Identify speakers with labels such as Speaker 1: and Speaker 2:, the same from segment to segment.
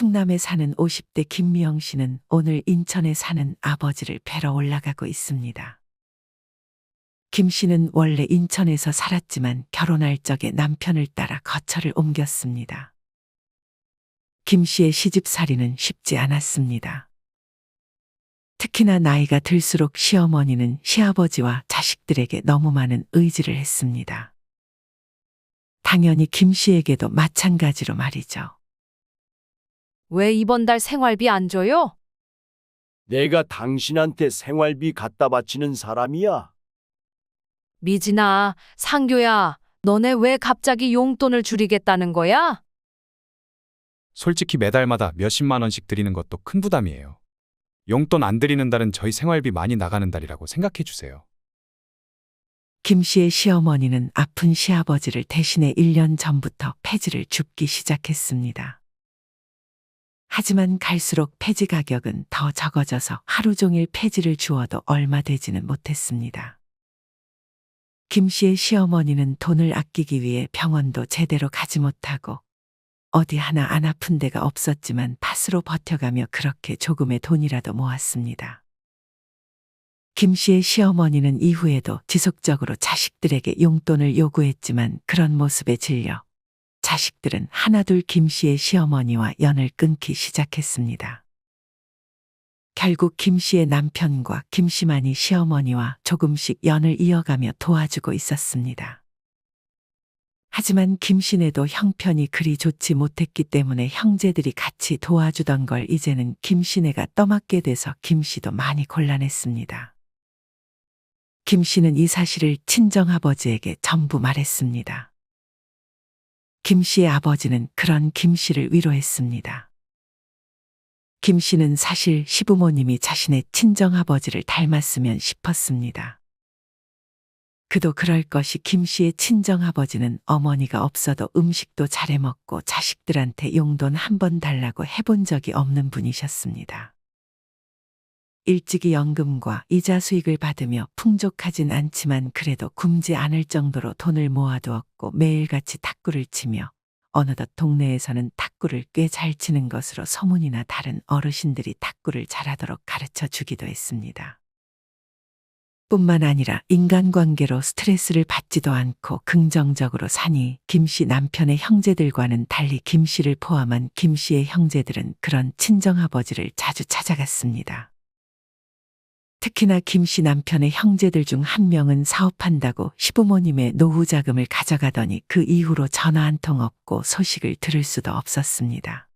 Speaker 1: 충남에 사는 50대 김미영 씨는 오늘 인천에 사는 아버지를 뵈러 올라가고 있습니다. 김 씨는 원래 인천에서 살았지만 결혼할 적에 남편을 따라 거처를 옮겼습니다. 김 씨의 시집살이는 쉽지 않았습니다. 특히나 나이가 들수록 시어머니는 시아버지와 자식들에게 너무 많은 의지를 했습니다. 당연히 김 씨에게도 마찬가지로 말이죠.
Speaker 2: 왜 이번 달 생활비 안 줘요?
Speaker 3: 내가 당신한테 생활비 갖다 바치는 사람이야.
Speaker 2: 미진아, 상교야, 너네 왜 갑자기 용돈을 줄이겠다는 거야?
Speaker 4: 솔직히 매달마다 몇십만 원씩 드리는 것도 큰 부담이에요. 용돈 안 드리는 달은 저희 생활비 많이 나가는 달이라고 생각해 주세요.
Speaker 1: 김 씨의 시어머니는 아픈 시아버지를 대신해 1년 전부터 폐지를 줍기 시작했습니다. 하지만 갈수록 폐지 가격은 더 적어져서 하루 종일 폐지를 주어도 얼마 되지는 못했습니다. 김 씨의 시어머니는 돈을 아끼기 위해 병원도 제대로 가지 못하고 어디 하나 안 아픈 데가 없었지만 팥으로 버텨가며 그렇게 조금의 돈이라도 모았습니다. 김 씨의 시어머니는 이후에도 지속적으로 자식들에게 용돈을 요구했지만 그런 모습에 질려 자식들은 하나둘 김 씨의 시어머니와 연을 끊기 시작했습니다. 결국 김 씨의 남편과 김 씨만이 시어머니와 조금씩 연을 이어가며 도와주고 있었습니다. 하지만 김 씨네도 형편이 그리 좋지 못했기 때문에 형제들이 같이 도와주던 걸 이제는 김 씨네가 떠맡게 돼서 김 씨도 많이 곤란했습니다. 김 씨는 이 사실을 친정아버지에게 전부 말했습니다. 김 씨의 아버지는 그런 김 씨를 위로했습니다. 김 씨는 사실 시부모님이 자신의 친정아버지를 닮았으면 싶었습니다. 그도 그럴 것이 김 씨의 친정아버지는 어머니가 없어도 음식도 잘해 먹고 자식들한테 용돈 한 번 달라고 해본 적이 없는 분이셨습니다. 일찍이 연금과 이자 수익을 받으며 풍족하진 않지만 그래도 굶지 않을 정도로 돈을 모아두었고 매일같이 탁구를 치며 어느덧 동네에서는 탁구를 꽤 잘 치는 것으로 소문이나 다른 어르신들이 탁구를 잘하도록 가르쳐 주기도 했습니다. 뿐만 아니라 인간관계로 스트레스를 받지도 않고 긍정적으로 사니 김 씨 남편의 형제들과는 달리 김 씨를 포함한 김 씨의 형제들은 그런 친정아버지를 자주 찾아갔습니다. 특히나 김 씨 남편의 형제들 중 한 명은 사업한다고 시부모님의 노후 자금을 가져가더니 그 이후로 전화 한 통 없고 소식을 들을 수도 없었습니다.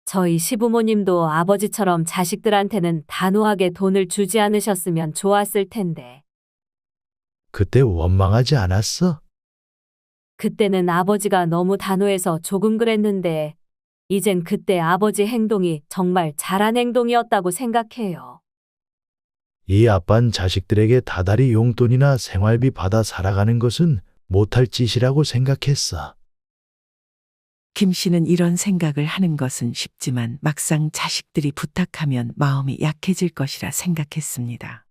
Speaker 5: 저희 시부모님도 아버지처럼 자식들한테는 단호하게 돈을 주지 않으셨으면 좋았을 텐데.
Speaker 6: 그때 원망하지 않았어?
Speaker 5: 그때는 아버지가 너무 단호해서 조금 그랬는데, 이젠 그때 아버지 행동이 정말 잘한 행동이었다고 생각해요.
Speaker 6: 이 아빤 자식들에게 다달이 용돈이나 생활비 받아 살아가는 것은 못할 짓이라고 생각했어.
Speaker 1: 김 씨는 이런 생각을 하는 것은 쉽지만 막상 자식들이 부탁하면 마음이 약해질 것이라 생각했습니다.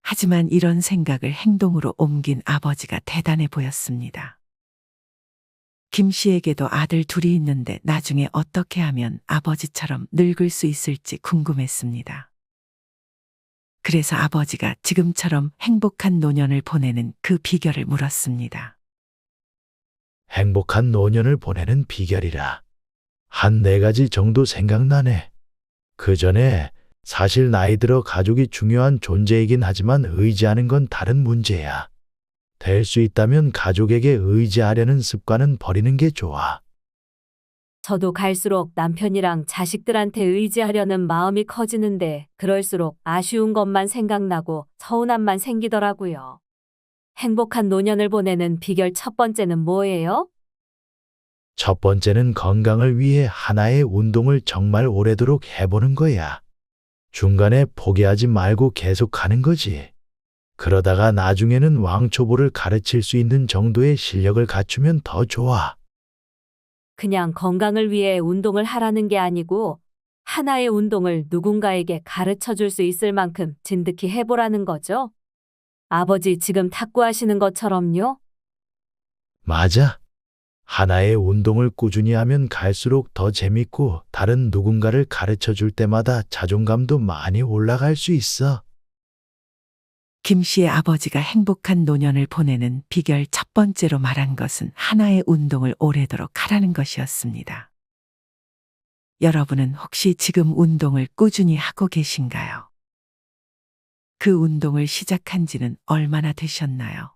Speaker 1: 하지만 이런 생각을 행동으로 옮긴 아버지가 대단해 보였습니다. 김 씨에게도 아들 둘이 있는데 나중에 어떻게 하면 아버지처럼 늙을 수 있을지 궁금했습니다. 그래서 아버지가 지금처럼 행복한 노년을 보내는 그 비결을 물었습니다.
Speaker 6: 행복한 노년을 보내는 비결이라. 한 4가지 정도 생각나네. 그 전에 사실 나이 들어 가족이 중요한 존재이긴 하지만 의지하는 건 다른 문제야. 될 수 있다면 가족에게 의지하려는 습관은 버리는 게 좋아.
Speaker 5: 저도 갈수록 남편이랑 자식들한테 의지하려는 마음이 커지는데 그럴수록 아쉬운 것만 생각나고 서운함만 생기더라고요. 행복한 노년을 보내는 비결 첫 번째는 뭐예요?
Speaker 6: 첫 번째는 건강을 위해 하나의 운동을 정말 오래도록 해보는 거야. 중간에 포기하지 말고 계속 하는 거지. 그러다가 나중에는 왕초보를 가르칠 수 있는 정도의 실력을 갖추면 더 좋아.
Speaker 5: 그냥 건강을 위해 운동을 하라는 게 아니고 하나의 운동을 누군가에게 가르쳐 줄 수 있을 만큼 진득히 해보라는 거죠? 아버지 지금 탁구하시는 것처럼요?
Speaker 6: 맞아. 하나의 운동을 꾸준히 하면 갈수록 더 재밌고 다른 누군가를 가르쳐 줄 때마다 자존감도 많이 올라갈 수 있어.
Speaker 1: 김 씨의 아버지가 행복한 노년을 보내는 비결 첫 번째로 말한 것은 하나의 운동을 오래도록 하라는 것이었습니다. 여러분은 혹시 지금 운동을 꾸준히 하고 계신가요? 그 운동을 시작한 지는 얼마나 되셨나요?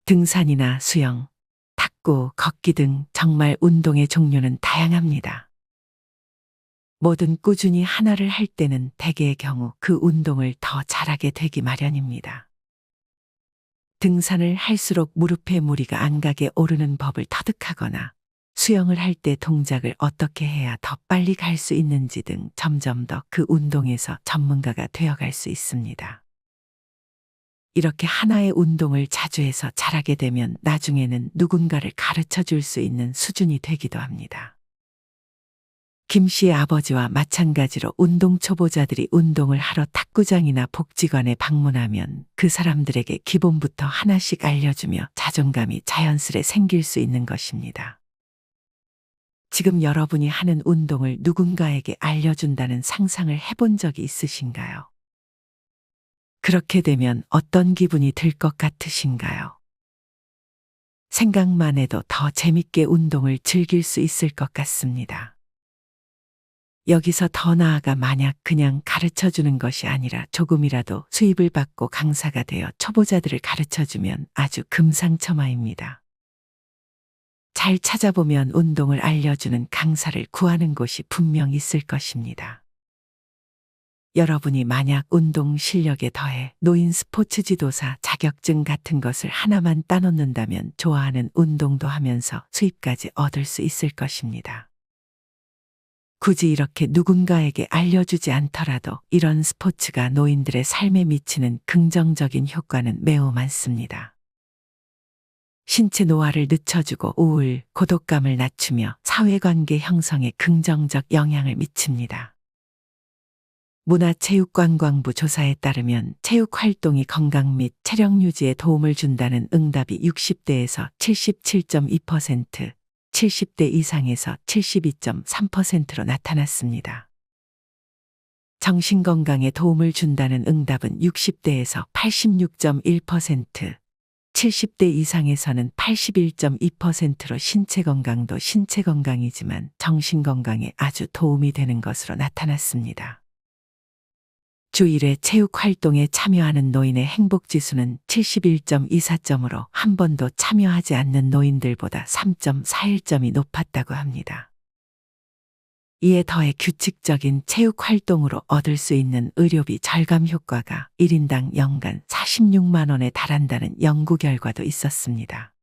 Speaker 1: 등산이나 수영, 탁구, 걷기 등 정말 운동의 종류는 다양합니다. 뭐든 꾸준히 하나를 할 때는 대개의 경우 그 운동을 더 잘하게 되기 마련입니다. 등산을 할수록 무릎에 무리가 안 가게 오르는 법을 터득하거나 수영을 할 때 동작을 어떻게 해야 더 빨리 갈 수 있는지 등 점점 더 그 운동에서 전문가가 되어갈 수 있습니다. 이렇게 하나의 운동을 자주 해서 잘하게 되면 나중에는 누군가를 가르쳐 줄 수 있는 수준이 되기도 합니다. 김 씨의 아버지와 마찬가지로 운동 초보자들이 운동을 하러 탁구장이나 복지관에 방문하면 그 사람들에게 기본부터 하나씩 알려주며 자존감이 자연스레 생길 수 있는 것입니다. 지금 여러분이 하는 운동을 누군가에게 알려준다는 상상을 해본 적이 있으신가요? 그렇게 되면 어떤 기분이 들 것 같으신가요? 생각만 해도 더 재밌게 운동을 즐길 수 있을 것 같습니다. 여기서 더 나아가 만약 그냥 가르쳐 주는 것이 아니라 조금이라도 수입을 받고 강사가 되어 초보자들을 가르쳐 주면 아주 금상첨화입니다. 잘 찾아보면 운동을 알려주는 강사를 구하는 곳이 분명 있을 것입니다. 여러분이 만약 운동 실력에 더해 노인 스포츠 지도사 자격증 같은 것을 하나만 따놓는다면 좋아하는 운동도 하면서 수입까지 얻을 수 있을 것입니다. 굳이 이렇게 누군가에게 알려주지 않더라도 이런 스포츠가 노인들의 삶에 미치는 긍정적인 효과는 매우 많습니다. 신체 노화를 늦춰주고 우울, 고독감을 낮추며 사회관계 형성에 긍정적 영향을 미칩니다. 문화체육관광부 조사에 따르면 체육활동이 건강 및 체력 유지에 도움을 준다는 응답이 60대에서 77.2%, 70대 이상에서 72.3%로 나타났습니다. 정신건강에 도움을 준다는 응답은 60대에서 86.1%, 70대 이상에서는 81.2%로 신체 건강도 신체 건강이지만 정신 건강에 아주 도움이 되는 것으로 나타났습니다. 주 1회 체육 활동에 참여하는 노인의 행복 지수는 71.24점으로 한 번도 참여하지 않는 노인들보다 3.41점이 높았다고 합니다. 이에 더해 규칙적인 체육 활동으로 얻을 수 있는 의료비 절감 효과가 1인당 연간 46만 원에 달한다는 연구 결과도 있었습니다.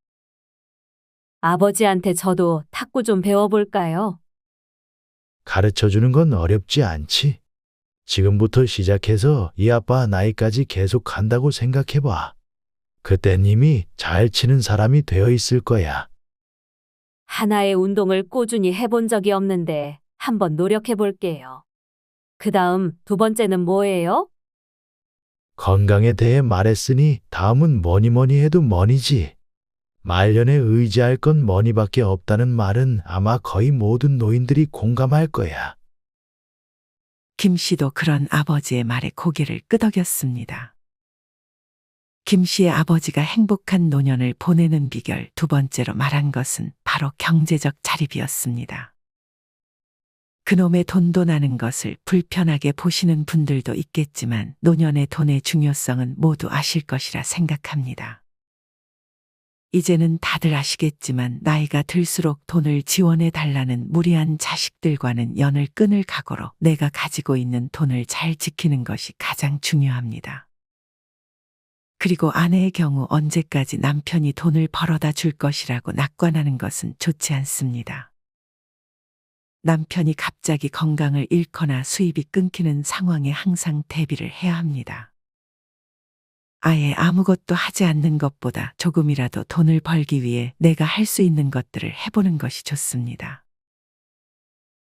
Speaker 5: 아버지한테 저도 탁구 좀 배워볼까요?
Speaker 6: 가르쳐 주는 건 어렵지 않지. 지금부터 시작해서 이 아빠 나이까지 계속 한다고 생각해봐. 그땐 이미 잘 치는 사람이 되어 있을 거야.
Speaker 5: 하나의 운동을 꾸준히 해본 적이 없는데 한번 노력해 볼게요. 그 다음 두 번째는 뭐예요?
Speaker 6: 건강에 대해 말했으니 다음은 뭐니 해도 머니지. 말년에 의지할 건 머니밖에 없다는 말은 아마 거의 모든 노인들이 공감할 거야.
Speaker 1: 김 씨도 그런 아버지의 말에 고개를 끄덕였습니다. 김 씨의 아버지가 행복한 노년을 보내는 비결 두 번째로 말한 것은 바로 경제적 자립이었습니다. 그놈의 돈도 나는 것을 불편하게 보시는 분들도 있겠지만 노년의 돈의 중요성은 모두 아실 것이라 생각합니다. 이제는 다들 아시겠지만 나이가 들수록 돈을 지원해 달라는 무리한 자식들과는 연을 끊을 각오로 내가 가지고 있는 돈을 잘 지키는 것이 가장 중요합니다. 그리고 아내의 경우 언제까지 남편이 돈을 벌어다 줄 것이라고 낙관하는 것은 좋지 않습니다. 남편이 갑자기 건강을 잃거나 수입이 끊기는 상황에 항상 대비를 해야 합니다. 아예 아무것도 하지 않는 것보다 조금이라도 돈을 벌기 위해 내가 할 수 있는 것들을 해보는 것이 좋습니다.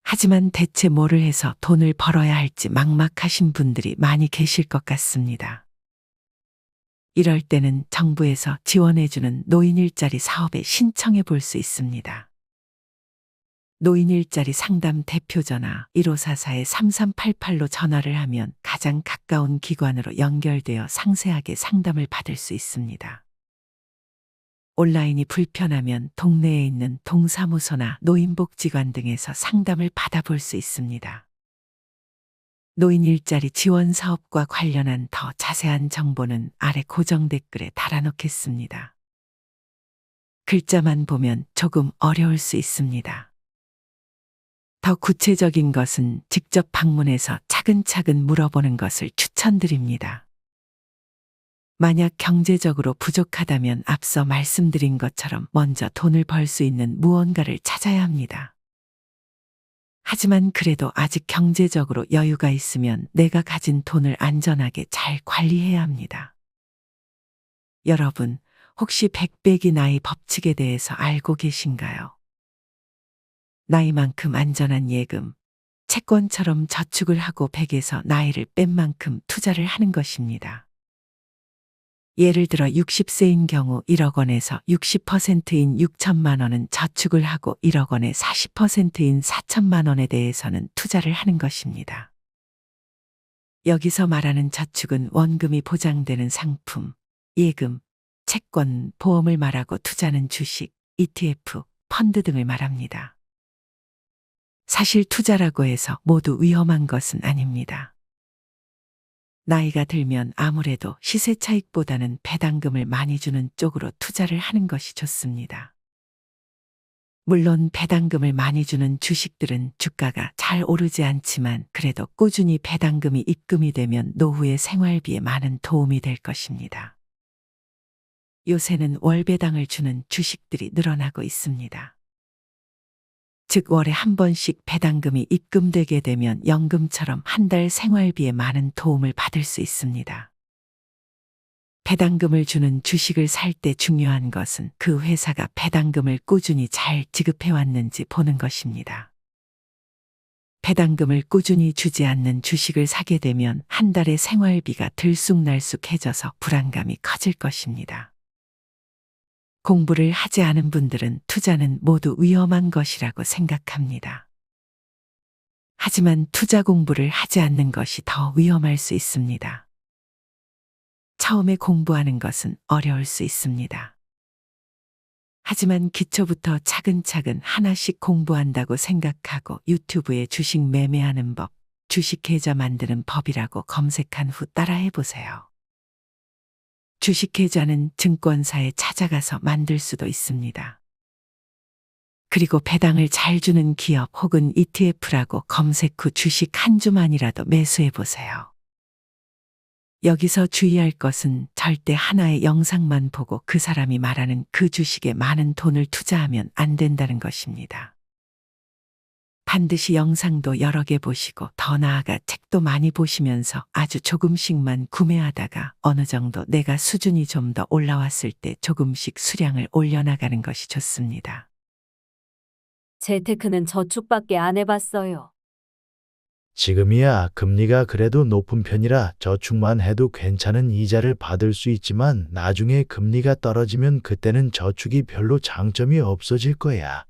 Speaker 1: 하지만 대체 뭐를 해서 돈을 벌어야 할지 막막하신 분들이 많이 계실 것 같습니다. 이럴 때는 정부에서 지원해주는 노인 일자리 사업에 신청해 볼 수 있습니다. 노인 일자리 상담 대표 전화 1544-3388로 전화를 하면 가장 가까운 기관으로 연결되어 상세하게 상담을 받을 수 있습니다. 온라인이 불편하면 동네에 있는 동사무소나 노인복지관 등에서 상담을 받아볼 수 있습니다. 노인 일자리 지원 사업과 관련한 더 자세한 정보는 아래 고정 댓글에 달아놓겠습니다. 글자만 보면 조금 어려울 수 있습니다. 더 구체적인 것은 직접 방문해서 차근차근 물어보는 것을 추천드립니다. 만약 경제적으로 부족하다면 앞서 말씀드린 것처럼 먼저 돈을 벌 수 있는 무언가를 찾아야 합니다. 하지만 그래도 아직 경제적으로 여유가 있으면 내가 가진 돈을 안전하게 잘 관리해야 합니다. 여러분, 혹시 백배기 나이 법칙에 대해서 알고 계신가요? 나이만큼 안전한 예금, 채권처럼 저축을 하고 100에서 나이를 뺀 만큼 투자를 하는 것입니다. 예를 들어 60세인 경우 1억 원에서 60%인 6천만 원은 저축을 하고 1억 원의 40%인 4천만 원에 대해서는 투자를 하는 것입니다. 여기서 말하는 저축은 원금이 보장되는 상품, 예금, 채권, 보험을 말하고 투자는 주식, ETF, 펀드 등을 말합니다. 사실 투자라고 해서 모두 위험한 것은 아닙니다. 나이가 들면 아무래도 시세 차익보다는 배당금을 많이 주는 쪽으로 투자를 하는 것이 좋습니다. 물론 배당금을 많이 주는 주식들은 주가가 잘 오르지 않지만 그래도 꾸준히 배당금이 입금이 되면 노후의 생활비에 많은 도움이 될 것입니다. 요새는 월배당을 주는 주식들이 늘어나고 있습니다. 즉 월에 한 번씩 배당금이 입금되게 되면 연금처럼 한 달 생활비에 많은 도움을 받을 수 있습니다. 배당금을 주는 주식을 살 때 중요한 것은 그 회사가 배당금을 꾸준히 잘 지급해 왔는지 보는 것입니다. 배당금을 꾸준히 주지 않는 주식을 사게 되면 한 달의 생활비가 들쑥날쑥해져서 불안감이 커질 것입니다. 공부를 하지 않은 분들은 투자는 모두 위험한 것이라고 생각합니다. 하지만 투자 공부를 하지 않는 것이 더 위험할 수 있습니다. 처음에 공부하는 것은 어려울 수 있습니다. 하지만 기초부터 차근차근 하나씩 공부한다고 생각하고 유튜브에 주식 매매하는 법, 주식 계좌 만드는 법이라고 검색한 후 따라해 보세요. 주식 계좌는 증권사에 찾아가서 만들 수도 있습니다. 그리고 배당을 잘 주는 기업 혹은 ETF라고 검색 후 주식 한 주만이라도 매수해 보세요. 여기서 주의할 것은 절대 하나의 영상만 보고 그 사람이 말하는 그 주식에 많은 돈을 투자하면 안 된다는 것입니다. 반드시 영상도 여러 개 보시고 더 나아가 책도 많이 보시면서 아주 조금씩만 구매하다가 어느 정도 내가 수준이 좀 더 올라왔을 때 조금씩 수량을 올려나가는 것이 좋습니다.
Speaker 5: 재테크는 저축밖에 안 해봤어요.
Speaker 6: 지금이야 금리가 그래도 높은 편이라 저축만 해도 괜찮은 이자를 받을 수 있지만 나중에 금리가 떨어지면 그때는 저축이 별로 장점이 없어질 거야.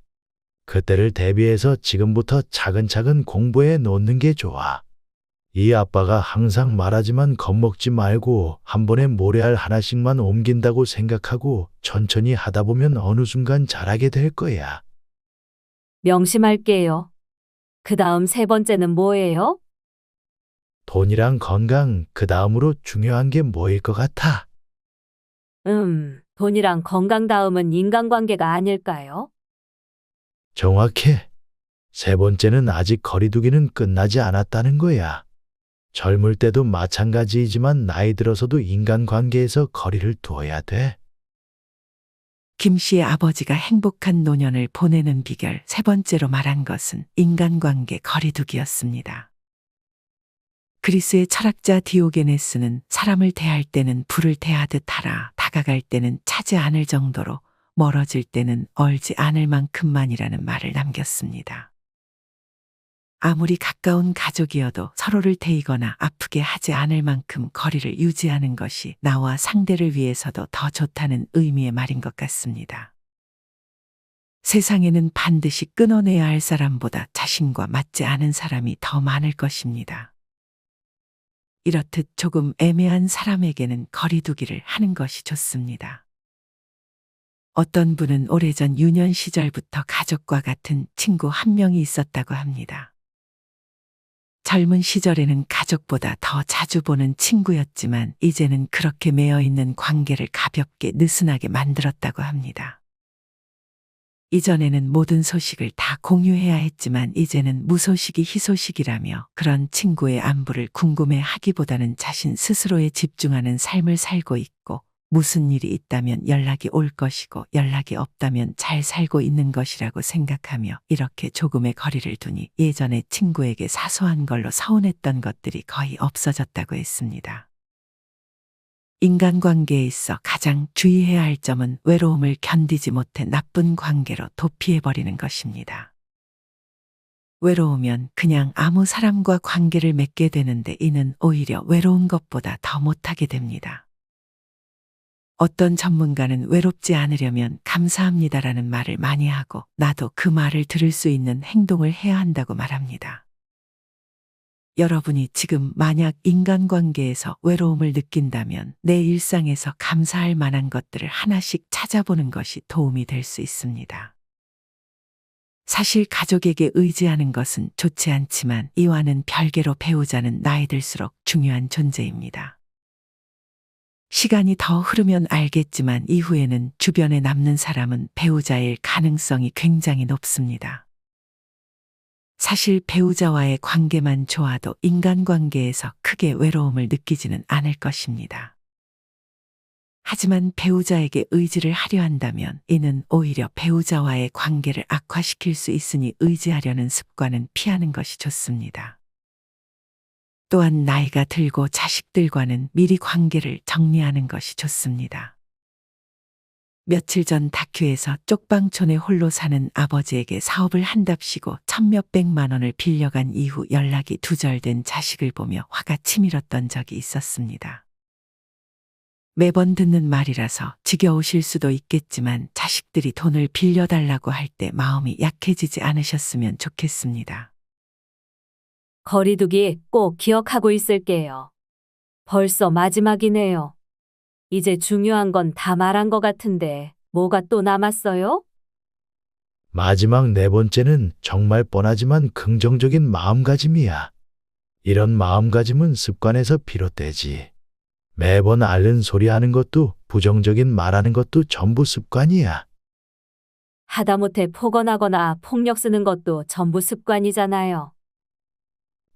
Speaker 6: 그때를 대비해서 지금부터 차근차근 공부해 놓는 게 좋아. 이 아빠가 항상 말하지만 겁먹지 말고 한 번에 모래알 하나씩만 옮긴다고 생각하고 천천히 하다 보면 어느 순간 잘하게 될 거야.
Speaker 5: 명심할게요. 그 다음 세 번째는 뭐예요?
Speaker 6: 돈이랑 건강, 그 다음으로 중요한 게 뭐일 것 같아?
Speaker 5: 돈이랑 건강 다음은 인간관계가 아닐까요?
Speaker 6: 정확해. 세 번째는 아직 거리두기는 끝나지 않았다는 거야. 젊을 때도 마찬가지이지만 나이 들어서도 인간관계에서 거리를 두어야 돼.
Speaker 1: 김 씨의 아버지가 행복한 노년을 보내는 비결 세 번째로 말한 것은 인간관계 거리두기였습니다. 그리스의 철학자 디오게네스는 사람을 대할 때는 불을 대하듯 하라, 다가갈 때는 차지 않을 정도로, 멀어질 때는 얼지 않을 만큼만이라는 말을 남겼습니다. 아무리 가까운 가족이어도 서로를 데이거나 아프게 하지 않을 만큼 거리를 유지하는 것이 나와 상대를 위해서도 더 좋다는 의미의 말인 것 같습니다. 세상에는 반드시 끊어내야 할 사람보다 자신과 맞지 않은 사람이 더 많을 것입니다. 이렇듯 조금 애매한 사람에게는 거리두기를 하는 것이 좋습니다. 어떤 분은 오래전 유년 시절부터 가족과 같은 친구 한 명이 있었다고 합니다. 젊은 시절에는 가족보다 더 자주 보는 친구였지만 이제는 그렇게 매여 있는 관계를 가볍게 느슨하게 만들었다고 합니다. 이전에는 모든 소식을 다 공유해야 했지만 이제는 무소식이 희소식이라며 그런 친구의 안부를 궁금해 하기보다는 자신 스스로에 집중하는 삶을 살고 있고 무슨 일이 있다면 연락이 올 것이고 연락이 없다면 잘 살고 있는 것이라고 생각하며 이렇게 조금의 거리를 두니 예전에 친구에게 사소한 걸로 서운했던 것들이 거의 없어졌다고 했습니다. 인간관계에 있어 가장 주의해야 할 점은 외로움을 견디지 못해 나쁜 관계로 도피해버리는 것입니다. 외로우면 그냥 아무 사람과 관계를 맺게 되는데 이는 오히려 외로운 것보다 더 못하게 됩니다. 어떤 전문가는 외롭지 않으려면 감사합니다라는 말을 많이 하고 나도 그 말을 들을 수 있는 행동을 해야 한다고 말합니다. 여러분이 지금 만약 인간관계에서 외로움을 느낀다면 내 일상에서 감사할 만한 것들을 하나씩 찾아보는 것이 도움이 될 수 있습니다. 사실 가족에게 의지하는 것은 좋지 않지만 이와는 별개로 배우자는 나이 들수록 중요한 존재입니다. 시간이 더 흐르면 알겠지만 이후에는 주변에 남는 사람은 배우자일 가능성이 굉장히 높습니다. 사실 배우자와의 관계만 좋아도 인간관계에서 크게 외로움을 느끼지는 않을 것입니다. 하지만 배우자에게 의지를 하려 한다면 이는 오히려 배우자와의 관계를 악화시킬 수 있으니 의지하려는 습관은 피하는 것이 좋습니다. 또한 나이가 들고 자식들과는 미리 관계를 정리하는 것이 좋습니다. 며칠 전 다큐에서 쪽방촌에 홀로 사는 아버지에게 사업을 한답시고 천몇백만 원을 빌려간 이후 연락이 두절된 자식을 보며 화가 치밀었던 적이 있었습니다. 매번 듣는 말이라서 지겨우실 수도 있겠지만 자식들이 돈을 빌려달라고 할 때 마음이 약해지지 않으셨으면 좋겠습니다.
Speaker 5: 거리두기 꼭 기억하고 있을게요. 벌써 마지막이네요. 이제 중요한 건 다 말한 것 같은데 뭐가 또 남았어요?
Speaker 6: 마지막 네 번째는 정말 뻔하지만 긍정적인 마음가짐이야. 이런 마음가짐은 습관에서 비롯되지. 매번 앓는 소리 하는 것도 부정적인 말하는 것도 전부 습관이야.
Speaker 5: 하다못해 폭언하거나 폭력 쓰는 것도 전부 습관이잖아요.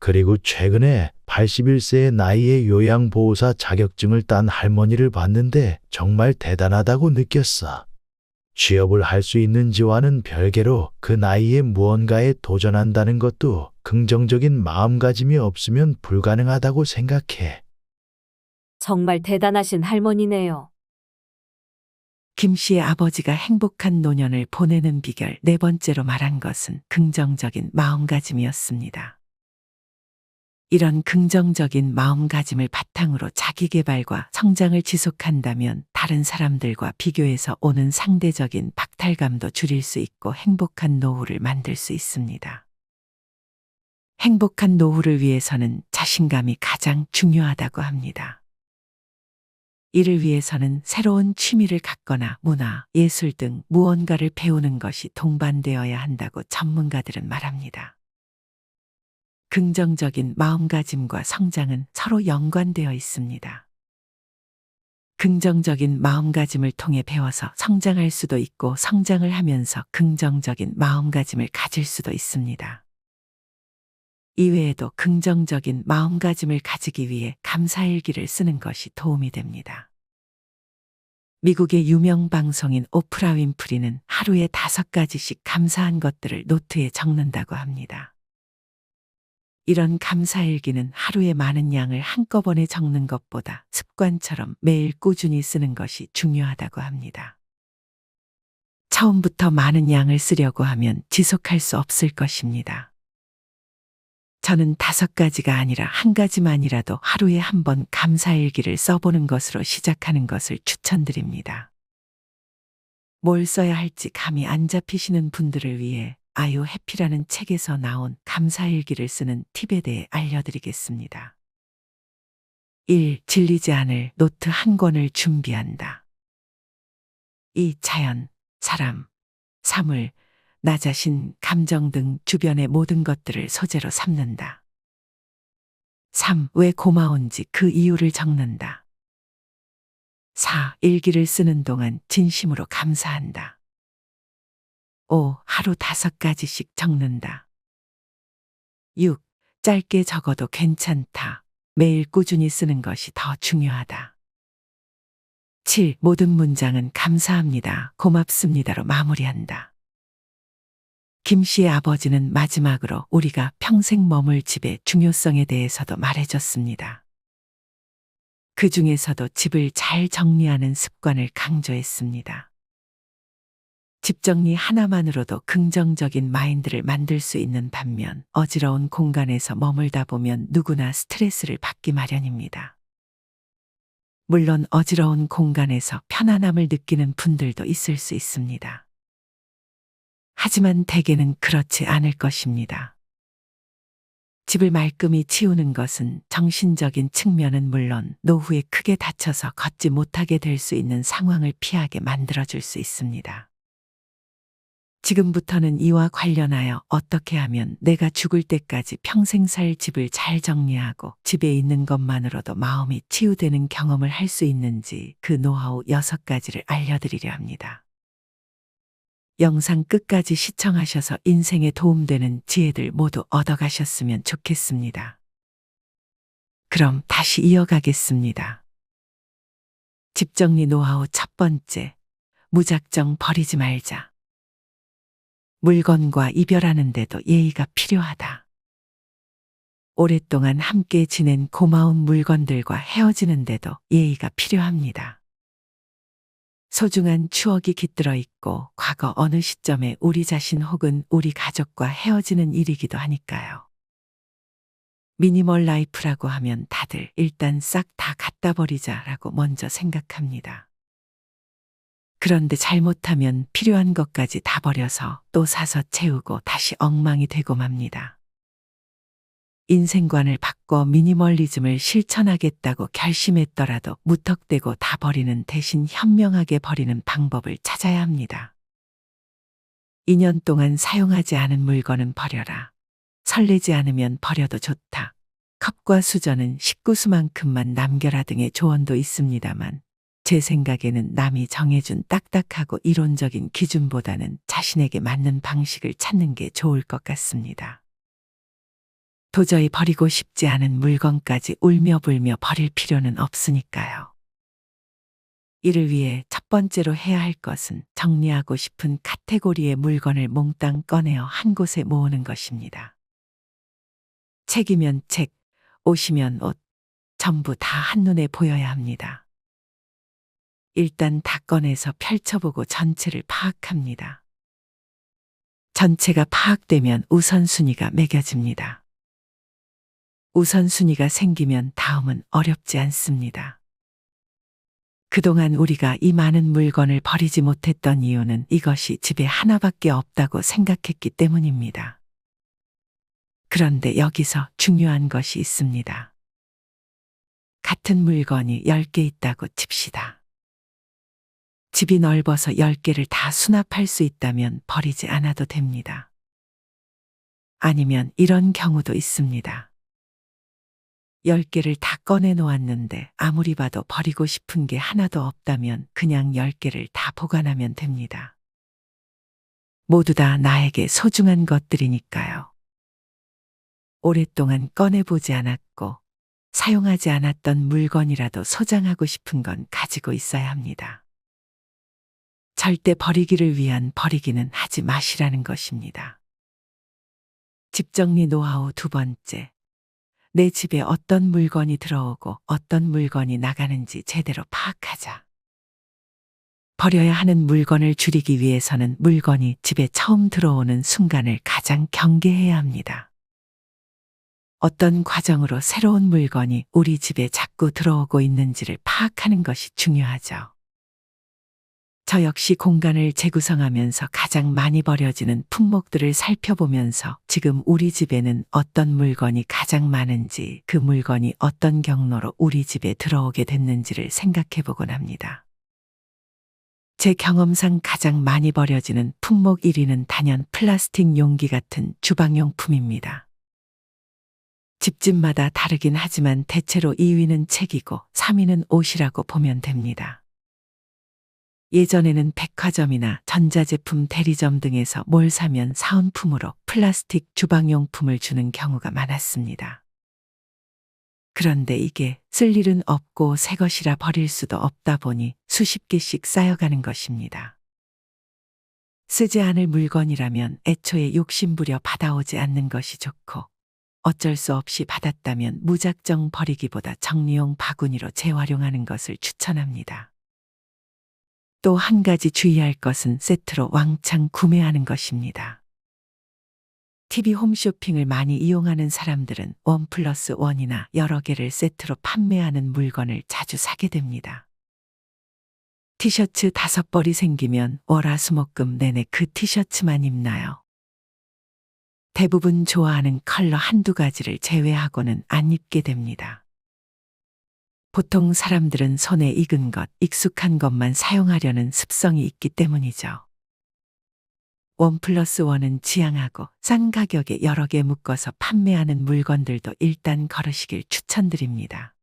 Speaker 6: 그리고 최근에 81세의 나이에 요양보호사 자격증을 딴 할머니를 봤는데 정말 대단하다고 느꼈어. 취업을 할 수 있는지와는 별개로 그 나이에 무언가에 도전한다는 것도 긍정적인 마음가짐이 없으면 불가능하다고 생각해.
Speaker 5: 정말 대단하신 할머니네요.
Speaker 1: 김 씨의 아버지가 행복한 노년을 보내는 비결 네 번째로 말한 것은 긍정적인 마음가짐이었습니다. 이런 긍정적인 마음가짐을 바탕으로 자기계발과 성장을 지속한다면 다른 사람들과 비교해서 오는 상대적인 박탈감도 줄일 수 있고 행복한 노후를 만들 수 있습니다. 행복한 노후를 위해서는 자신감이 가장 중요하다고 합니다. 이를 위해서는 새로운 취미를 갖거나 문화, 예술 등 무언가를 배우는 것이 동반되어야 한다고 전문가들은 말합니다. 긍정적인 마음가짐과 성장은 서로 연관되어 있습니다. 긍정적인 마음가짐을 통해 배워서 성장할 수도 있고 성장을 하면서 긍정적인 마음가짐을 가질 수도 있습니다. 이외에도 긍정적인 마음가짐을 가지기 위해 감사일기를 쓰는 것이 도움이 됩니다. 미국의 유명 방송인 오프라 윈프리는 하루에 5가지씩 감사한 것들을 노트에 적는다고 합니다. 이런 감사일기는 하루에 많은 양을 한꺼번에 적는 것보다 습관처럼 매일 꾸준히 쓰는 것이 중요하다고 합니다. 처음부터 많은 양을 쓰려고 하면 지속할 수 없을 것입니다. 저는 5가지가 아니라 한 가지만이라도 하루에 한 번 감사일기를 써보는 것으로 시작하는 것을 추천드립니다. 뭘 써야 할지 감이 안 잡히시는 분들을 위해 아유 해피라는 책에서 나온 감사일기를 쓰는 팁에 대해 알려드리겠습니다. 1. 질리지 않을 노트 한 권을 준비한다. 2. 자연, 사람, 사물, 나 자신, 감정 등 주변의 모든 것들을 소재로 삼는다. 3. 왜 고마운지 그 이유를 적는다. 4. 일기를 쓰는 동안 진심으로 감사한다. 5. 하루 5가지씩 적는다. 6. 짧게 적어도 괜찮다. 매일 꾸준히 쓰는 것이 더 중요하다. 7. 모든 문장은 감사합니다, 고맙습니다로 마무리한다. 김 씨의 아버지는 마지막으로 우리가 평생 머물 집의 중요성에 대해서도 말해줬습니다. 그 중에서도 집을 잘 정리하는 습관을 강조했습니다. 집 정리 하나만으로도 긍정적인 마인드를 만들 수 있는 반면 어지러운 공간에서 머물다 보면 누구나 스트레스를 받기 마련입니다. 물론 어지러운 공간에서 편안함을 느끼는 분들도 있을 수 있습니다. 하지만 대개는 그렇지 않을 것입니다. 집을 말끔히 치우는 것은 정신적인 측면은 물론 노후에 크게 다쳐서 걷지 못하게 될 수 있는 상황을 피하게 만들어줄 수 있습니다. 지금부터는 이와 관련하여 어떻게 하면 내가 죽을 때까지 평생 살 집을 잘 정리하고 집에 있는 것만으로도 마음이 치유되는 경험을 할 수 있는지 그 노하우 6가지를 알려드리려 합니다. 영상 끝까지 시청하셔서 인생에 도움되는 지혜들 모두 얻어가셨으면 좋겠습니다. 그럼 다시 이어가겠습니다. 집 정리 노하우 1번째, 무작정 버리지 말자. 물건과 이별하는데도 예의가 필요하다. 오랫동안 함께 지낸 고마운 물건들과 헤어지는데도 예의가 필요합니다. 소중한 추억이 깃들어 있고 과거 어느 시점에 우리 자신 혹은 우리 가족과 헤어지는 일이기도 하니까요. 미니멀 라이프라고 하면 다들 일단 싹 다 갖다 버리자라고 먼저 생각합니다. 그런데 잘못하면 필요한 것까지 다 버려서 또 사서 채우고 다시 엉망이 되고 맙니다. 인생관을 바꿔 미니멀리즘을 실천하겠다고 결심했더라도 무턱대고 다 버리는 대신 현명하게 버리는 방법을 찾아야 합니다. 2년 동안 사용하지 않은 물건은 버려라. 설레지 않으면 버려도 좋다. 컵과 수저는 식구수만큼만 남겨라 등의 조언도 있습니다만 제 생각에는 남이 정해준 딱딱하고 이론적인 기준보다는 자신에게 맞는 방식을 찾는 게 좋을 것 같습니다. 도저히 버리고 싶지 않은 물건까지 울며불며 버릴 필요는 없으니까요. 이를 위해 1번째로 해야 할 것은 정리하고 싶은 카테고리의 물건을 몽땅 꺼내어 한 곳에 모으는 것입니다. 책이면 책, 옷이면 옷, 전부 다 한눈에 보여야 합니다. 일단 다 꺼내서 펼쳐보고 전체를 파악합니다. 전체가 파악되면 우선순위가 매겨집니다. 우선순위가 생기면 다음은 어렵지 않습니다. 그동안 우리가 이 많은 물건을 버리지 못했던 이유는 이것이 집에 하나밖에 없다고 생각했기 때문입니다. 그런데 여기서 중요한 것이 있습니다. 같은 물건이 10개 있다고 칩시다. 집이 넓어서 10개를 다 수납할 수 있다면 버리지 않아도 됩니다. 아니면 이런 경우도 있습니다. 10개를 다 꺼내 놓았는데 아무리 봐도 버리고 싶은 게 하나도 없다면 그냥 10개를 다 보관하면 됩니다. 모두 다 나에게 소중한 것들이니까요. 오랫동안 꺼내보지 않았고 사용하지 않았던 물건이라도 소장하고 싶은 건 가지고 있어야 합니다. 절대 버리기를 위한 버리기는 하지 마시라는 것입니다. 집 정리 노하우 2번째. 내 집에 어떤 물건이 들어오고 어떤 물건이 나가는지 제대로 파악하자. 버려야 하는 물건을 줄이기 위해서는 물건이 집에 처음 들어오는 순간을 가장 경계해야 합니다. 어떤 과정으로 새로운 물건이 우리 집에 자꾸 들어오고 있는지를 파악하는 것이 중요하죠. 저 역시 공간을 재구성하면서 가장 많이 버려지는 품목들을 살펴보면서 지금 우리 집에는 어떤 물건이 가장 많은지, 그 물건이 어떤 경로로 우리 집에 들어오게 됐는지를 생각해 보곤 합니다. 제 경험상 가장 많이 버려지는 품목 1위는 단연 플라스틱 용기 같은 주방용품입니다. 집집마다 다르긴 하지만 대체로 2위는 책이고 3위는 옷이라고 보면 됩니다. 예전에는 백화점이나 전자제품 대리점 등에서 뭘 사면 사은품으로 플라스틱 주방용품을 주는 경우가 많았습니다. 그런데 이게 쓸 일은 없고 새 것이라 버릴 수도 없다 보니 수십 개씩 쌓여가는 것입니다. 쓰지 않을 물건이라면 애초에 욕심부려 받아오지 않는 것이 좋고, 어쩔 수 없이 받았다면 무작정 버리기보다 정리용 바구니로 재활용하는 것을 추천합니다. 또 한 가지 주의할 것은 세트로 왕창 구매하는 것입니다. TV 홈쇼핑을 많이 이용하는 사람들은 1+1이나 여러 개를 세트로 판매하는 물건을 자주 사게 됩니다. 티셔츠 5벌이 생기면 월화수목금 내내 그 티셔츠만 입나요? 대부분 좋아하는 컬러 한두 가지를 제외하고는 안 입게 됩니다. 보통 사람들은 손에 익은 것, 익숙한 것만 사용하려는 습성이 있기 때문이죠. 1+1은 지양하고 싼 가격에 여러 개 묶어서 판매하는 물건들도 일단 걸으시길 추천드립니다.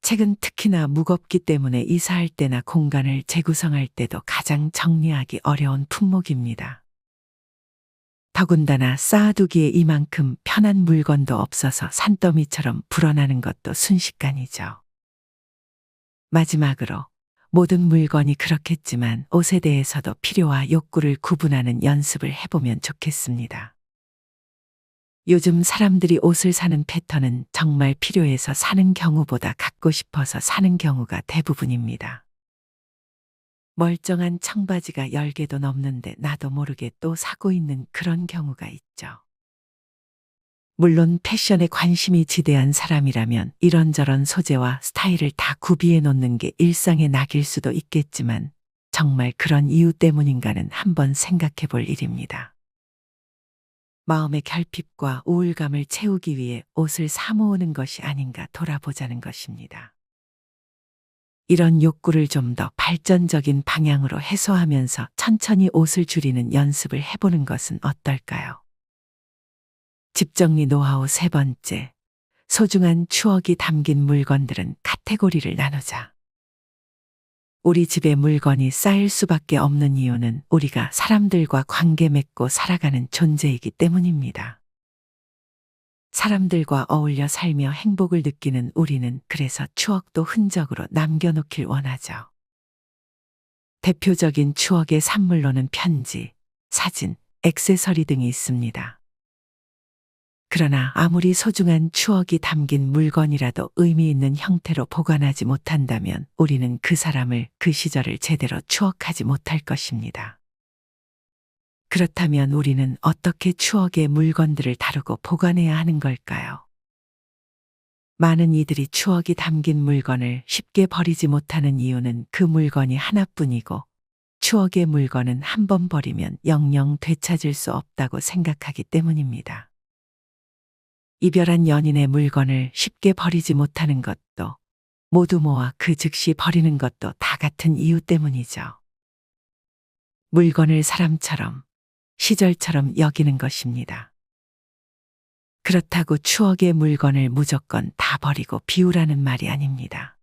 Speaker 1: 책은 특히나 무겁기 때문에 이사할 때나 공간을 재구성할 때도 가장 정리하기 어려운 품목입니다. 더군다나 쌓아두기에 이만큼 편한 물건도 없어서 산더미처럼 불어나는 것도 순식간이죠. 마지막으로 모든 물건이 그렇겠지만 옷에 대해서도 필요와 욕구를 구분하는 연습을 해보면 좋겠습니다. 요즘 사람들이 옷을 사는 패턴은 정말 필요해서 사는 경우보다 갖고 싶어서 사는 경우가 대부분입니다. 멀쩡한 청바지가 10개도 넘는데 나도 모르게 또 사고 있는 그런 경우가 있죠. 물론 패션에 관심이 지대한 사람이라면 이런저런 소재와 스타일을 다 구비해 놓는 게 일상의 낙일 수도 있겠지만 정말 그런 이유 때문인가는 한번 생각해 볼 일입니다. 마음의 결핍과 우울감을 채우기 위해 옷을 사 모으는 것이 아닌가 돌아보자는 것입니다. 이런 욕구를 좀 더 발전적인 방향으로 해소하면서 천천히 옷을 줄이는 연습을 해보는 것은 어떨까요? 집 정리 노하우 3번째, 소중한 추억이 담긴 물건들은 카테고리를 나누자. 우리 집에 물건이 쌓일 수밖에 없는 이유는 우리가 사람들과 관계 맺고 살아가는 존재이기 때문입니다. 사람들과 어울려 살며 행복을 느끼는 우리는 그래서 추억도 흔적으로 남겨놓길 원하죠. 대표적인 추억의 산물로는 편지, 사진, 액세서리 등이 있습니다. 그러나 아무리 소중한 추억이 담긴 물건이라도 의미 있는 형태로 보관하지 못한다면 우리는 그 사람을, 그 시절을 제대로 추억하지 못할 것입니다. 그렇다면 우리는 어떻게 추억의 물건들을 다루고 보관해야 하는 걸까요? 많은 이들이 추억이 담긴 물건을 쉽게 버리지 못하는 이유는 그 물건이 하나뿐이고 추억의 물건은 한 번 버리면 영영 되찾을 수 없다고 생각하기 때문입니다. 이별한 연인의 물건을 쉽게 버리지 못하는 것도 모두 모아 그 즉시 버리는 것도 다 같은 이유 때문이죠. 물건을 사람처럼, 시절처럼 여기는 것입니다. 그렇다고 추억의 물건을 무조건 다 버리고 비우라는 말이 아닙니다.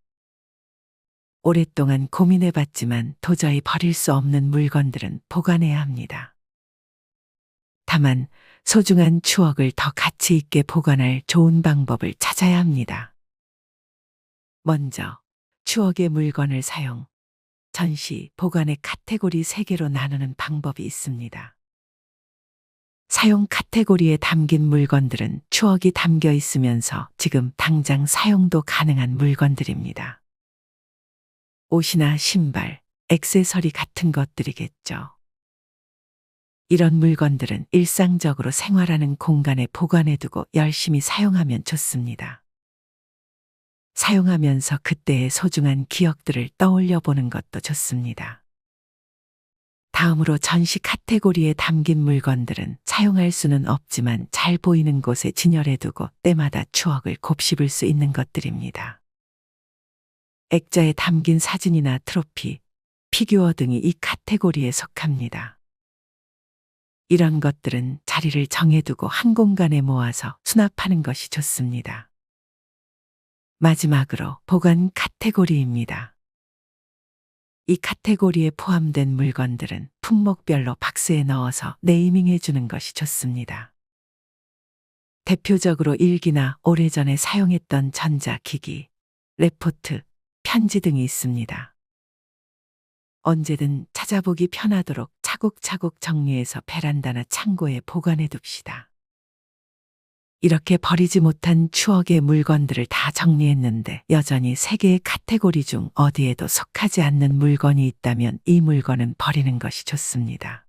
Speaker 1: 오랫동안 고민해봤지만 도저히 버릴 수 없는 물건들은 보관해야 합니다. 다만 소중한 추억을 더 가치 있게 보관할 좋은 방법을 찾아야 합니다. 먼저 추억의 물건을 사용, 전시, 보관의 카테고리 3개로 나누는 방법이 있습니다. 사용 카테고리에 담긴 물건들은 추억이 담겨 있으면서 지금 당장 사용도 가능한 물건들입니다. 옷이나 신발, 액세서리 같은 것들이겠죠. 이런 물건들은 일상적으로 생활하는 공간에 보관해두고 열심히 사용하면 좋습니다. 사용하면서 그때의 소중한 기억들을 떠올려 보는 것도 좋습니다. 다음으로 전시 카테고리에 담긴 물건들은 사용할 수는 없지만 잘 보이는 곳에 진열해두고 때마다 추억을 곱씹을 수 있는 것들입니다. 액자에 담긴 사진이나 트로피, 피규어 등이 이 카테고리에 속합니다. 이런 것들은 자리를 정해두고 한 공간에 모아서 수납하는 것이 좋습니다. 마지막으로 보관 카테고리입니다. 이 카테고리에 포함된 물건들은 품목별로 박스에 넣어서 네이밍해 주는 것이 좋습니다. 대표적으로 일기나 오래전에 사용했던 전자기기, 레포트, 편지 등이 있습니다. 언제든 찾아보기 편하도록 차곡차곡 정리해서 베란다나 창고에 보관해 둡시다. 이렇게 버리지 못한 추억의 물건들을 다 정리했는데 여전히 3개의 카테고리 중 어디에도 속하지 않는 물건이 있다면 이 물건은 버리는 것이 좋습니다.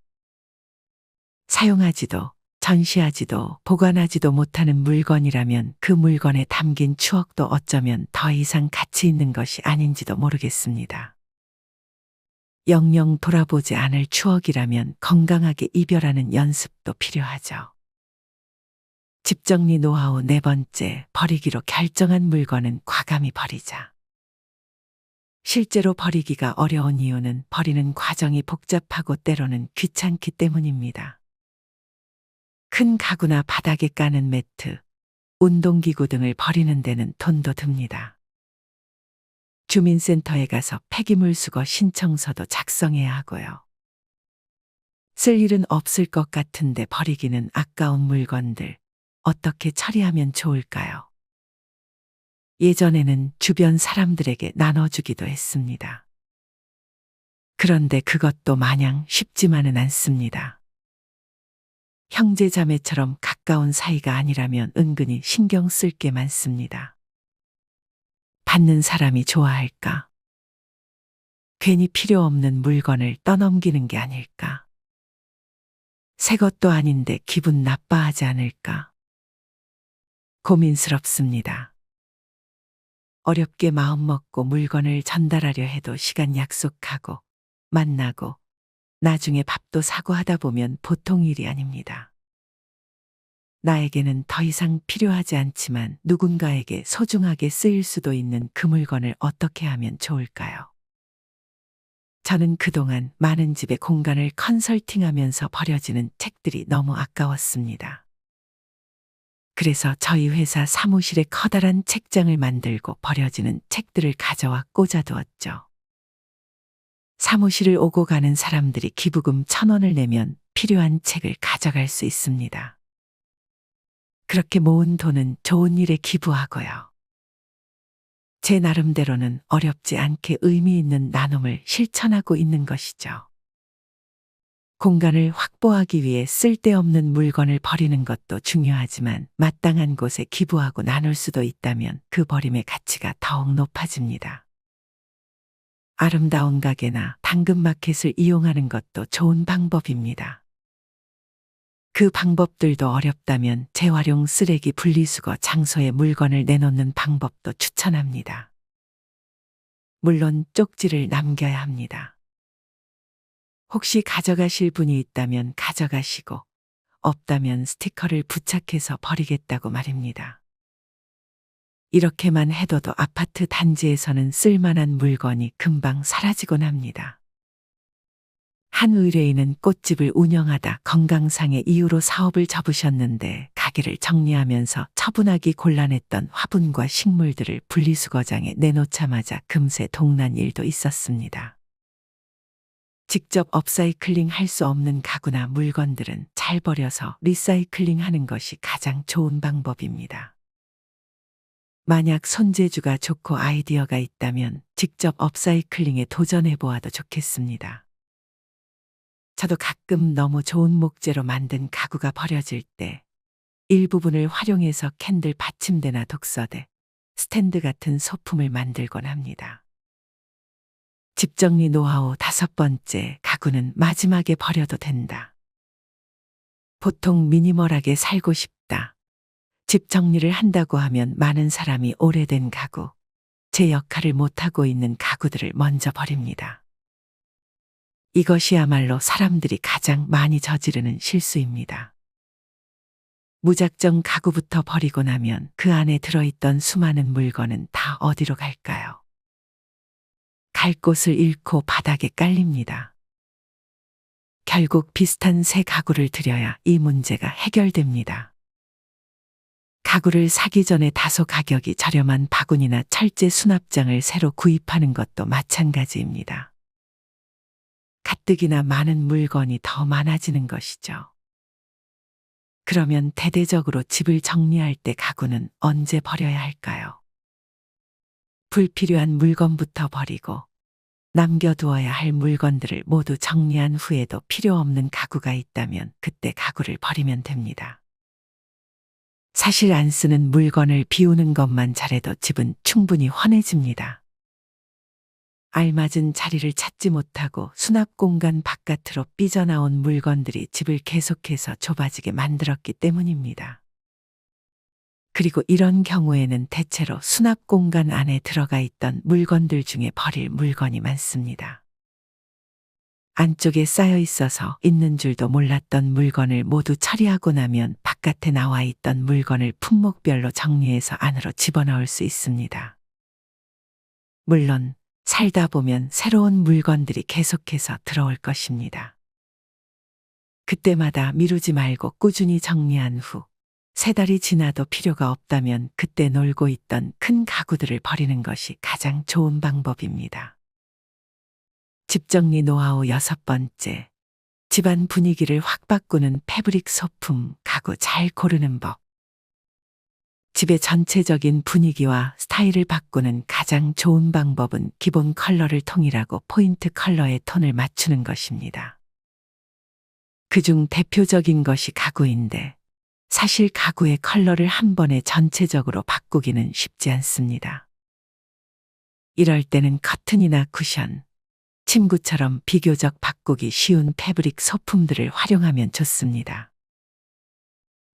Speaker 1: 사용하지도 전시하지도 보관하지도 못하는 물건이라면 그 물건에 담긴 추억도 어쩌면 더 이상 가치 있는 것이 아닌지도 모르겠습니다. 영영 돌아보지 않을 추억이라면 건강하게 이별하는 연습도 필요하죠. 집 정리 노하우 4번째, 버리기로 결정한 물건은 과감히 버리자. 실제로 버리기가 어려운 이유는 버리는 과정이 복잡하고 때로는 귀찮기 때문입니다. 큰 가구나 바닥에 까는 매트, 운동기구 등을 버리는 데는 돈도 듭니다. 주민센터에 가서 폐기물 수거 신청서도 작성해야 하고요. 쓸 일은 없을 것 같은데 버리기는 아까운 물건들, 어떻게 처리하면 좋을까요? 예전에는 주변 사람들에게 나눠주기도 했습니다. 그런데 그것도 마냥 쉽지만은 않습니다. 형제 자매처럼 가까운 사이가 아니라면 은근히 신경 쓸 게 많습니다. 받는 사람이 좋아할까? 괜히 필요 없는 물건을 떠넘기는 게 아닐까? 새 것도 아닌데 기분 나빠하지 않을까? 고민스럽습니다. 어렵게 마음먹고 물건을 전달하려 해도 시간 약속하고 만나고 나중에 밥도 사고 하다 보면 보통 일이 아닙니다. 나에게는 더 이상 필요하지 않지만 누군가에게 소중하게 쓰일 수도 있는 그 물건을 어떻게 하면 좋을까요? 저는 그동안 많은 집의 공간을 컨설팅하면서 버려지는 책들이 너무 아까웠습니다. 그래서 저희 회사 사무실에 커다란 책장을 만들고 버려지는 책들을 가져와 꽂아두었죠. 사무실을 오고 가는 사람들이 기부금 1,000원을 내면 필요한 책을 가져갈 수 있습니다. 그렇게 모은 돈은 좋은 일에 기부하고요. 제 나름대로는 어렵지 않게 의미 있는 나눔을 실천하고 있는 것이죠. 공간을 확보하기 위해 쓸데없는 물건을 버리는 것도 중요하지만 마땅한 곳에 기부하고 나눌 수도 있다면 그 버림의 가치가 더욱 높아집니다. 아름다운 가게나 당근마켓을 이용하는 것도 좋은 방법입니다. 그 방법들도 어렵다면 재활용 쓰레기 분리수거 장소에 물건을 내놓는 방법도 추천합니다. 물론 쪽지를 남겨야 합니다. 혹시 가져가실 분이 있다면 가져가시고 없다면 스티커를 부착해서 버리겠다고 말입니다. 이렇게만 해둬도 아파트 단지에서는 쓸만한 물건이 금방 사라지곤 합니다. 한 의뢰인은 꽃집을 운영하다 건강상의 이유로 사업을 접으셨는데 가게를 정리하면서 처분하기 곤란했던 화분과 식물들을 분리수거장에 내놓자마자 금세 동난 일도 있었습니다. 직접 업사이클링 할 수 없는 가구나 물건들은 잘 버려서 리사이클링 하는 것이 가장 좋은 방법입니다. 만약 손재주가 좋고 아이디어가 있다면 직접 업사이클링에 도전해 보아도 좋겠습니다. 저도 가끔 너무 좋은 목재로 만든 가구가 버려질 때 일부분을 활용해서 캔들 받침대나 독서대, 스탠드 같은 소품을 만들곤 합니다. 집 정리 노하우 5번째, 가구는 마지막에 버려도 된다. 보통 미니멀하게 살고 싶다. 집 정리를 한다고 하면 많은 사람이 오래된 가구, 제 역할을 못하고 있는 가구들을 먼저 버립니다. 이것이야말로 사람들이 가장 많이 저지르는 실수입니다. 무작정 가구부터 버리고 나면 그 안에 들어있던 수많은 물건은 다 어디로 갈까요? 갈 곳을 잃고 바닥에 깔립니다. 결국 비슷한 새 가구를 들여야 이 문제가 해결됩니다. 가구를 사기 전에 다소 가격이 저렴한 바구니나 철제 수납장을 새로 구입하는 것도 마찬가지입니다. 가뜩이나 많은 물건이 더 많아지는 것이죠. 그러면 대대적으로 집을 정리할 때 가구는 언제 버려야 할까요? 불필요한 물건부터 버리고 남겨두어야 할 물건들을 모두 정리한 후에도 필요 없는 가구가 있다면 그때 가구를 버리면 됩니다. 사실 안 쓰는 물건을 비우는 것만 잘해도 집은 충분히 환해집니다. 알맞은 자리를 찾지 못하고 수납 공간 바깥으로 삐져나온 물건들이 집을 계속해서 좁아지게 만들었기 때문입니다. 그리고 이런 경우에는 대체로 수납 공간 안에 들어가 있던 물건들 중에 버릴 물건이 많습니다. 안쪽에 쌓여 있어서 있는 줄도 몰랐던 물건을 모두 처리하고 나면 바깥에 나와 있던 물건을 품목별로 정리해서 안으로 집어넣을 수 있습니다. 물론 살다 보면 새로운 물건들이 계속해서 들어올 것입니다. 그때마다 미루지 말고 꾸준히 정리한 후 세 달이 지나도 필요가 없다면 그때 놀고 있던 큰 가구들을 버리는 것이 가장 좋은 방법입니다. 집 정리 노하우 6번째. 집안 분위기를 확 바꾸는 패브릭 소품, 가구 잘 고르는 법. 집의 전체적인 분위기와 스타일을 바꾸는 가장 좋은 방법은 기본 컬러를 통일하고 포인트 컬러의 톤을 맞추는 것입니다. 그중 대표적인 것이 가구인데 사실 가구의 컬러를 한 번에 전체적으로 바꾸기는 쉽지 않습니다. 이럴 때는 커튼이나 쿠션, 침구처럼 비교적 바꾸기 쉬운 패브릭 소품들을 활용하면 좋습니다.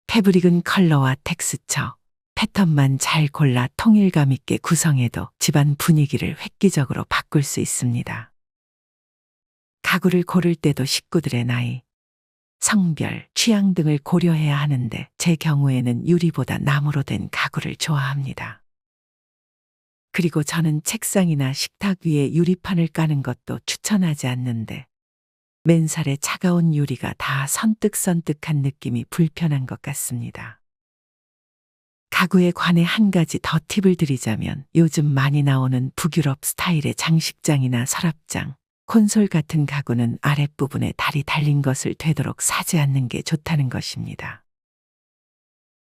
Speaker 1: 패브릭은 컬러와 텍스처, 패턴만 잘 골라 통일감 있게 구성해도 집안 분위기를 획기적으로 바꿀 수 있습니다. 가구를 고를 때도 식구들의 나이, 성별, 취향 등을 고려해야 하는데 제 경우에는 유리보다 나무로 된 가구를 좋아합니다. 그리고 저는 책상이나 식탁 위에 유리판을 까는 것도 추천하지 않는데 맨살에 차가운 유리가 다 선뜩선뜩한 느낌이 불편한 것 같습니다. 가구에 관해 한 가지 더 팁을 드리자면 요즘 많이 나오는 북유럽 스타일의 장식장이나 서랍장, 콘솔 같은 가구는 아랫부분에 달이 달린 것을 되도록 사지 않는 게 좋다는 것입니다.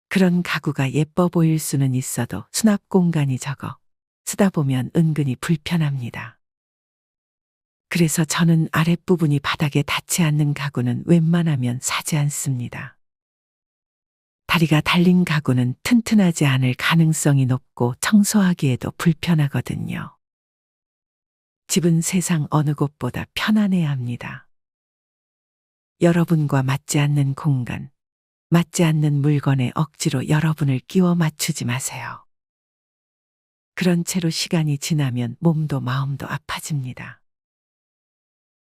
Speaker 1: 그런 가구가 예뻐 보일 수는 있어도 수납 공간이 적어 쓰다 보면 은근히 불편합니다. 그래서 저는 아랫부분이 바닥에 닿지 않는 가구는 웬만하면 사지 않습니다. 다리가 달린 가구는 튼튼하지 않을 가능성이 높고 청소하기에도 불편하거든요. 집은 세상 어느 곳보다 편안해야 합니다. 여러분과 맞지 않는 공간, 맞지 않는 물건에 억지로 여러분을 끼워 맞추지 마세요. 그런 채로 시간이 지나면 몸도 마음도 아파집니다.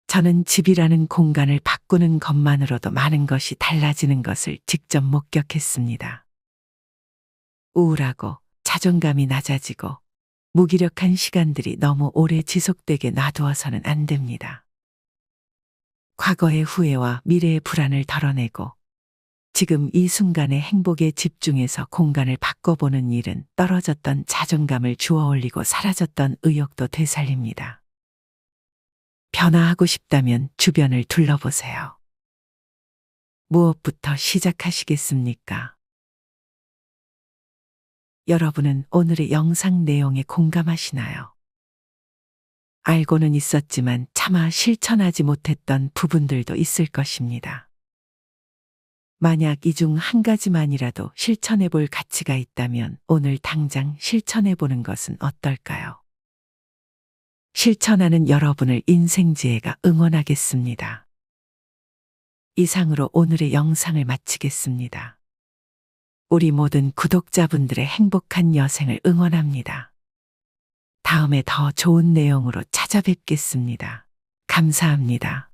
Speaker 1: 저는 집이라는 공간을 바꾸는 것만으로도 많은 것이 달라지는 것을 직접 목격했습니다. 우울하고 자존감이 낮아지고 무기력한 시간들이 너무 오래 지속되게 놔두어서는 안 됩니다. 과거의 후회와 미래의 불안을 덜어내고 지금 이 순간의 행복에 집중해서 공간을 바꿔보는 일은 떨어졌던 자존감을 주워 올리고 사라졌던 의욕도 되살립니다. 변화하고 싶다면 주변을 둘러보세요. 무엇부터 시작하시겠습니까? 여러분은 오늘의 영상 내용에 공감하시나요? 알고는 있었지만 차마 실천하지 못했던 부분들도 있을 것입니다. 만약 이 중 한 가지만이라도 실천해 볼 가치가 있다면 오늘 당장 실천해 보는 것은 어떨까요? 실천하는 여러분을 인생지혜가 응원하겠습니다. 이상으로 오늘의 영상을 마치겠습니다. 우리 모든 구독자분들의 행복한 여생을 응원합니다. 다음에 더 좋은 내용으로 찾아뵙겠습니다. 감사합니다.